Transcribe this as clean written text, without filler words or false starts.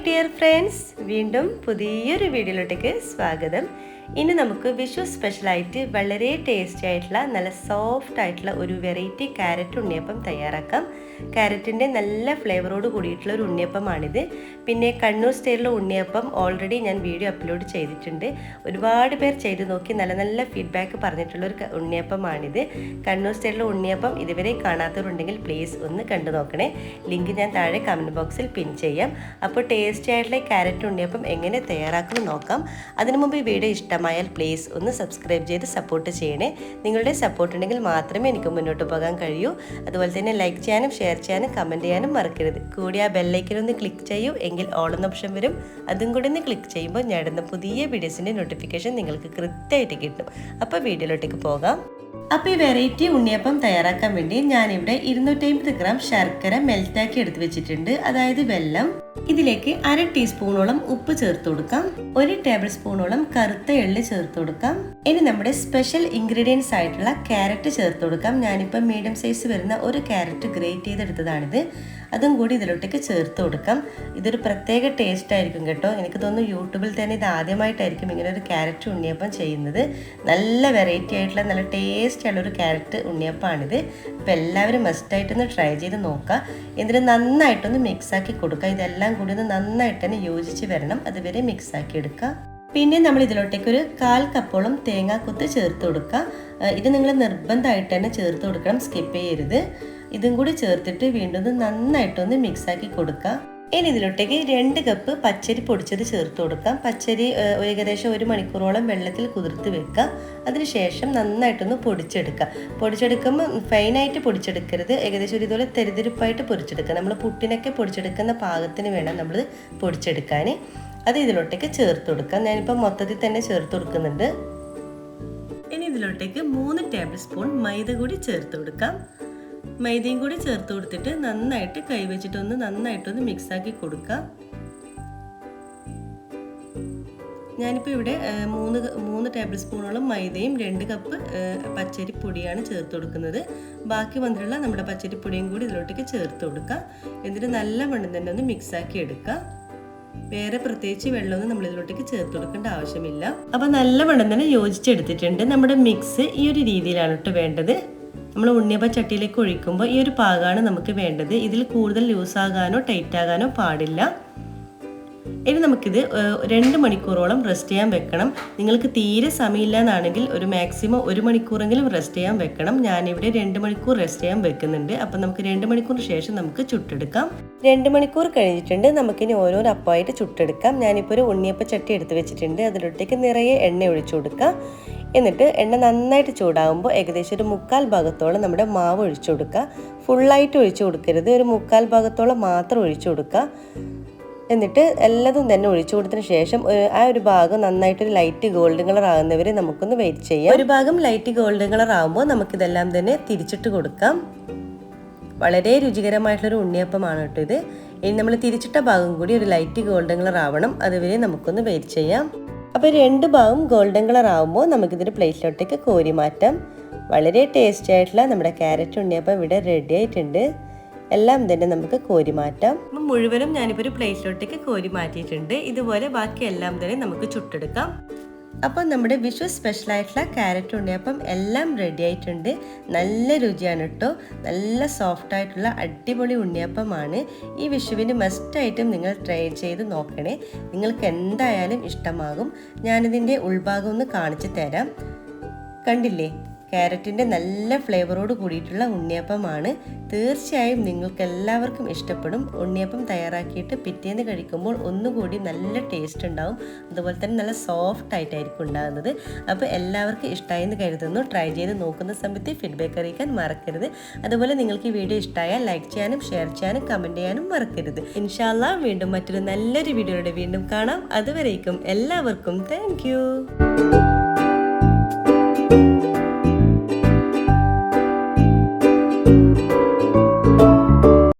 dear friends, വീണ്ടും പുതിയൊരു വീഡിയോയിലേക്ക് സ്വാഗതം. ഇനി നമുക്ക് വിഷു സ്പെഷ്യൽ ആയിട്ട് വളരെ ടേസ്റ്റി ആയിട്ടുള്ള നല്ല സോഫ്റ്റ് ആയിട്ടുള്ള ഒരു വെറൈറ്റി കാരറ്റ് ഉണ്ണിയപ്പം തയ്യാറാക്കാം. കാരറ്റിൻ്റെ നല്ല ഫ്ലേവറോട് കൂടിയിട്ടുള്ള ഒരു ഉണ്ണിയപ്പമാണിത്. പിന്നെ കണ്ണൂർ സ്റ്റൈലിലെ ഉണ്ണിയപ്പം ഓൾറെഡി ഞാൻ വീഡിയോ അപ്ലോഡ് ചെയ്തിട്ടുണ്ട്. ഒരുപാട് പേർ ചെയ്ത് നോക്കി നല്ല നല്ല ഫീഡ്ബാക്ക് പറഞ്ഞിട്ടുള്ളൊരു ഉണ്ണിയപ്പമാണിത്. കണ്ണൂർ സ്റ്റൈലിലെ ഉണ്ണിയപ്പം ഇതുവരെ കാണാത്തവരുണ്ടെങ്കിൽ പ്ലീസ് ഒന്ന് കണ്ടു നോക്കണേ. ലിങ്ക് ഞാൻ താഴെ കമൻറ്റ് ബോക്സിൽ പിൻ ചെയ്യാം. അപ്പോൾ ടേസ്റ്റി ആയിട്ടുള്ള കാരറ്റ് ഉണ്ണിയപ്പം എങ്ങനെ തയ്യാറാക്കണം നോക്കാം. അതിനു മുമ്പ് ഈ വീഡിയോ ഇഷ്ടമായാൽ പ്ലീസ് ഒന്ന് സബ്സ്ക്രൈബ് ചെയ്ത് സപ്പോർട്ട് ചെയ്യണേ. നിങ്ങളുടെ സപ്പോർട്ട് ഉണ്ടെങ്കിൽ മാത്രമേ എനിക്ക് മുന്നോട്ട് പോകാൻ കഴിയൂ. അതുപോലെ തന്നെ ലൈക്ക് ചെയ്യാനും ഷെയർ ചെയ്യാനും കമൻറ്റ് ചെയ്യാനും മറക്കരുത്. കൂടി ആ ബെല്ലൈക്കനൊന്ന് ക്ലിക്ക് ചെയ്യൂ, എങ്കിൽ ഓൾ എന്ന ഓപ്ഷൻ വരും. അതും കൂടി ഒന്ന് ക്ലിക്ക് ചെയ്യുമ്പോൾ ഞാൻ ഇടുന്ന പുതിയ വീഡിയോസിൻ്റെ നോട്ടിഫിക്കേഷൻ നിങ്ങൾക്ക് കൃത്യമായിട്ട് കിട്ടും. അപ്പോൾ വീഡിയോയിലോട്ടേക്ക് പോകാം. അപ്പോൾ ഈ വെറൈറ്റി ഉണ്ണിയപ്പം തയ്യാറാക്കാൻ വേണ്ടി ഞാനിവിടെ 250 ഗ്രാം ശർക്കര മെൽറ്റാക്കി എടുത്ത് വെച്ചിട്ടുണ്ട്, അതായത് വെല്ലം. ഇതിലേക്ക് 1/2 ടീസ്പൂണോളം ഉപ്പ് ചേർത്ത് കൊടുക്കാം. 1 ടേബിൾ സ്പൂണോളം കറുത്ത എള്ള് ചേർത്ത് കൊടുക്കാം. ഇനി നമ്മുടെ സ്പെഷ്യൽ ഇൻഗ്രീഡിയൻസ് ആയിട്ടുള്ള ക്യാരറ്റ് ചേർത്ത് കൊടുക്കാം. ഞാനിപ്പോൾ മീഡിയം സൈസ് വരുന്ന ഒരു ക്യാരറ്റ് ഗ്രേറ്റ് ചെയ്തെടുത്തതാണിത്. അതും കൂടി ഇതിലോട്ടേക്ക് ചേർത്ത് കൊടുക്കാം. ഇതൊരു പ്രത്യേക ടേസ്റ്റ് ആയിരിക്കും കേട്ടോ. എനിക്ക് തോന്നുന്നു യൂട്യൂബിൽ തന്നെ ഇത് ആദ്യമായിട്ടായിരിക്കും ഇങ്ങനെ ഒരു ക്യാരറ്റ് ഉണ്ണിയപ്പം ചെയ്യുന്നത്. നല്ല വെറൈറ്റി ആയിട്ടുള്ള നല്ല ടേസ്റ്റി ഉള്ളൊരു ക്യാരറ്റ് ഉണ്ണിയപ്പമാണിത്. അപ്പോൾ എല്ലാവരും മസ്റ്റായിട്ടൊന്ന് ട്രൈ ചെയ്ത് നോക്കുക. എന്നിട്ട് നന്നായിട്ടൊന്ന് മിക്സാക്കി കൊടുക്കുക. ഇതെല്ലാം കൂടി ഒന്ന് നന്നായിട്ട് തന്നെ യോജിച്ച് വരണം, അതുവരെ മിക്സാക്കി എടുക്കുക. പിന്നെ നമ്മൾ ഇതിലോട്ടേക്ക് ഒരു 1/4 കപ്പോളം തേങ്ങാക്കൊത്ത് ചേർത്ത് കൊടുക്കുക. ഇത് നിങ്ങൾ നിർബന്ധമായിട്ട് തന്നെ ചേർത്ത് കൊടുക്കണം, സ്കിപ്പ് ചെയ്യരുത്. ഇതും കൂടി ചേർത്തിട്ട് വീണ്ടും നന്നായിട്ടൊന്ന് മിക്സാക്കി കൊടുക്കുക. ഇനി ഇതിലോട്ടേക്ക് 2 കപ്പ് പച്ചരി പൊടിച്ചത് ചേർത്ത് കൊടുക്കാം. പച്ചരി ഏകദേശം 1 മണിക്കൂറോളം വെള്ളത്തിൽ കുതിർത്ത് വെക്കുക. അതിനുശേഷം നന്നായിട്ടൊന്ന് പൊടിച്ചെടുക്കുക. പൊടിച്ചെടുക്കുമ്പോൾ ഫൈനായിട്ട് പൊടിച്ചെടുക്കരുത്, ഏകദേശം ഒരു ഇതുപോലെ തെരുതെരുപ്പായിട്ട് പൊടിച്ചെടുക്കുക. നമ്മൾ പുട്ടിനൊക്കെ പൊടിച്ചെടുക്കുന്ന പാകത്തിന് വേണം നമ്മൾ പൊടിച്ചെടുക്കാൻ. അത് ഇതിലോട്ടേക്ക് ചേർത്ത് കൊടുക്കുക. ഞാനിപ്പോൾ മൊത്തത്തിൽ തന്നെ ചേർത്ത് കൊടുക്കുന്നുണ്ട്. ഇനി ഇതിലോട്ടേക്ക് 3 ടേബിൾ സ്പൂൺ മൈദ കൂടി ചേർത്ത് കൊടുക്കാം. മൈദയും കൂടി ചേർത്ത് കൊടുത്തിട്ട് നന്നായിട്ട് കൈവച്ചിട്ടൊന്ന് നന്നായിട്ടൊന്ന് മിക്സാക്കി കൊടുക്കുക. ഞാനിപ്പോൾ ഇവിടെ 3 ടേബിൾ സ്പൂണോളം മൈദയും 2 കപ്പ് പച്ചരിപ്പൊടിയാണ് ചേർത്ത് കൊടുക്കുന്നത്. ബാക്കി വന്നിട്ടുള്ള നമ്മുടെ പച്ചരിപ്പൊടിയും കൂടി ഇതിലോട്ടേക്ക് ചേർത്ത് കൊടുക്കുക. എന്നിട്ട് നല്ലവണ്ണം തന്നെ ഒന്ന് മിക്സാക്കി എടുക്കുക. വേറെ പ്രത്യേകിച്ച് വെള്ളമൊന്നും നമ്മൾ ഇതിലോട്ടേക്ക് ചേർത്ത് കൊടുക്കേണ്ട ആവശ്യമില്ല. അപ്പോൾ നല്ലവണ്ണം തന്നെ യോജിച്ചെടുത്തിട്ടുണ്ട്. നമ്മുടെ മിക്സ് ഈ ഒരു രീതിയിലാണ് കേട്ടോ വേണ്ടത്. നമ്മൾ ഉണ്ണിയപ്പ ചട്ടിയിലേക്ക് ഒഴിക്കുമ്പോൾ ഈ ഒരു പാകമാണ് നമുക്ക് വേണ്ടത്. ഇതിൽ കൂടുതൽ ലൂസാകാനോ ടൈറ്റ് ആകാനോ പാടില്ല. ഇനി നമുക്കിത് 2 മണിക്കൂറോളം റെസ്റ്റ് ചെയ്യാൻ വെക്കണം. നിങ്ങൾക്ക് തീരെ സമയമില്ല എന്നാണെങ്കിൽ ഒരു മാക്സിമം 1 മണിക്കൂറെങ്കിലും റെസ്റ്റ് ചെയ്യാൻ വെക്കണം. ഞാനിവിടെ 2 മണിക്കൂർ റെസ്റ്റ് ചെയ്യാൻ വെക്കുന്നുണ്ട്. അപ്പം നമുക്ക് 2 മണിക്കൂറിന് ശേഷം നമുക്ക് ചുട്ടെടുക്കാം. 2 മണിക്കൂർ കഴിഞ്ഞിട്ടുണ്ട്. നമുക്കിനി ഓരോരോ അപ്പമായിട്ട് ചുട്ടെടുക്കാം. ഞാനിപ്പോൾ ഒരു ഉണ്ണിയപ്പ ചട്ടി എടുത്ത് വെച്ചിട്ടുണ്ട്. അതിലോട്ടേക്ക് നിറയെ എണ്ണ ഒഴിച്ചു കൊടുക്കാം. എന്നിട്ട് എണ്ണ നന്നായിട്ട് ചൂടാകുമ്പോൾ ഏകദേശം ഒരു 1/4 ഭാഗത്തോളം നമ്മുടെ മാവ് ഒഴിച്ചു കൊടുക്കുക. ഫുള്ളായിട്ട് ഒഴിച്ചു കൊടുക്കരുത്, ഒരു 1/4 ഭാഗത്തോളം മാത്രം ഒഴിച്ചു കൊടുക്കുക. എന്നിട്ട് എല്ലാതും തന്നെ ഒഴിച്ചു കൊടുത്തതിന് ശേഷം ആ ഒരു ഭാഗം നന്നായിട്ടൊരു ലൈറ്റ് ഗോൾഡൻ കളർ ആകുന്നവരെ നമുക്കൊന്ന് വെയിറ്റ് ചെയ്യാം. ഒരു ഭാഗം ലൈറ്റ് ഗോൾഡൻ കളർ ആകുമ്പോൾ നമുക്കിതെല്ലാം തന്നെ തിരിച്ചിട്ട് കൊടുക്കാം. വളരെ രുചികരമായിട്ടുള്ളൊരു ഉണ്ണിയപ്പമാണ് കേട്ടോ ഇത്. ഇനി നമ്മൾ തിരിച്ചിട്ട ഭാഗം കൂടി ഒരു ലൈറ്റ് ഗോൾഡൻ കളർ ആവണം, അതുവരെ നമുക്കൊന്ന് വെയിറ്റ് ചെയ്യാം. അപ്പോൾ 2 ഭാഗം ഗോൾഡൻ കളർ ആകുമ്പോൾ നമുക്കിതൊരു പ്ലേറ്റിലോട്ടേക്ക് കോരി മാറ്റാം. വളരെ ടേസ്റ്റി ആയിട്ടുള്ള നമ്മുടെ ക്യാരറ്റ് ഉണ്ണിയപ്പം ഇവിടെ റെഡി ആയിട്ടുണ്ട്. എല്ലാം തന്നെ നമുക്ക് കോരി മാറ്റാം. അപ്പം മുഴുവനും ഞാനിപ്പോൾ ഒരു പ്ലേറ്റിലോട്ടേക്ക് കോരി മാറ്റിയിട്ടുണ്ട്. ഇതുപോലെ ബാക്കി എല്ലാം തന്നെ നമുക്ക് ചുട്ടെടുക്കാം. അപ്പം നമ്മുടെ വിഷു സ്പെഷ്യൽ ആയിട്ടുള്ള ക്യാരറ്റ് ഉണ്ണിയപ്പം എല്ലാം റെഡി ആയിട്ടുണ്ട്. നല്ല രുചിയാണ് കേട്ടോ. നല്ല സോഫ്റ്റ് ആയിട്ടുള്ള അടിപൊളി ഉണ്ണിയപ്പമാണ്. ഈ വിഷുവിന് മസ്റ്റായിട്ടും നിങ്ങൾ ട്രൈ ചെയ്ത് നോക്കണേ. നിങ്ങൾക്ക് എന്തായാലും ഇഷ്ടമാകും. ഞാനിതിൻ്റെ ഉൾഭാഗം ഒന്ന് കാണിച്ചു തരാം. കണ്ടില്ലേ, ക്യാരറ്റിൻ്റെ നല്ല ഫ്ലേവറോട് കൂടിയിട്ടുള്ള ഉണ്ണിയപ്പമാണ്. തീർച്ചയായും നിങ്ങൾക്ക് എല്ലാവർക്കും ഇഷ്ടപ്പെടും. ഉണ്ണിയപ്പം തയ്യാറാക്കിയിട്ട് പിറ്റേന്ന് കഴിക്കുമ്പോൾ ഒന്നുകൂടി നല്ല ടേസ്റ്റ് ഉണ്ടാവും. അതുപോലെ തന്നെ നല്ല സോഫ്റ്റ് ആയിട്ടായിരിക്കും ഉണ്ടാകുന്നത്. അപ്പോൾ എല്ലാവർക്കും ഇഷ്ടമായെന്ന് കരുതുന്നു. ട്രൈ ചെയ്ത് നോക്കുന്ന സമയത്ത് ഫീഡ്ബാക്ക് അറിയിക്കാൻ മറക്കരുത്. അതുപോലെ നിങ്ങൾക്ക് ഈ വീഡിയോ ഇഷ്ടമായാൽ ലൈക്ക് ചെയ്യാനും ഷെയർ ചെയ്യാനും കമൻറ്റ് ചെയ്യാനും മറക്കരുത്. ഇൻഷാ അല്ലാഹ് വീണ്ടും മറ്റൊരു നല്ലൊരു വീഡിയോയുടെ വീണ്ടും കാണാം. അതുവരേക്കും എല്ലാവർക്കും താങ്ക് യു.